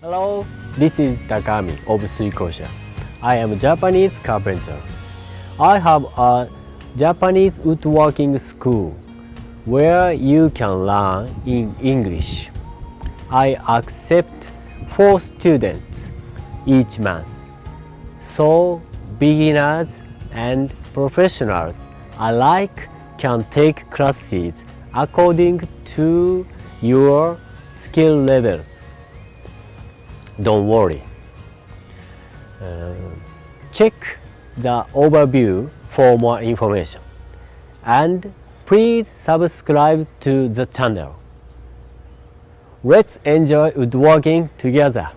Hello, this is Takami of Suikosha. I am a Japanese carpenter. I have a Japanese woodworking school where you can learn in English. I accept 4 students each month, so beginners and professionals alike can take classes according to your skill level. Don't worry. Check the overview for more information. And please subscribe to the channel. Let's enjoy woodworking together.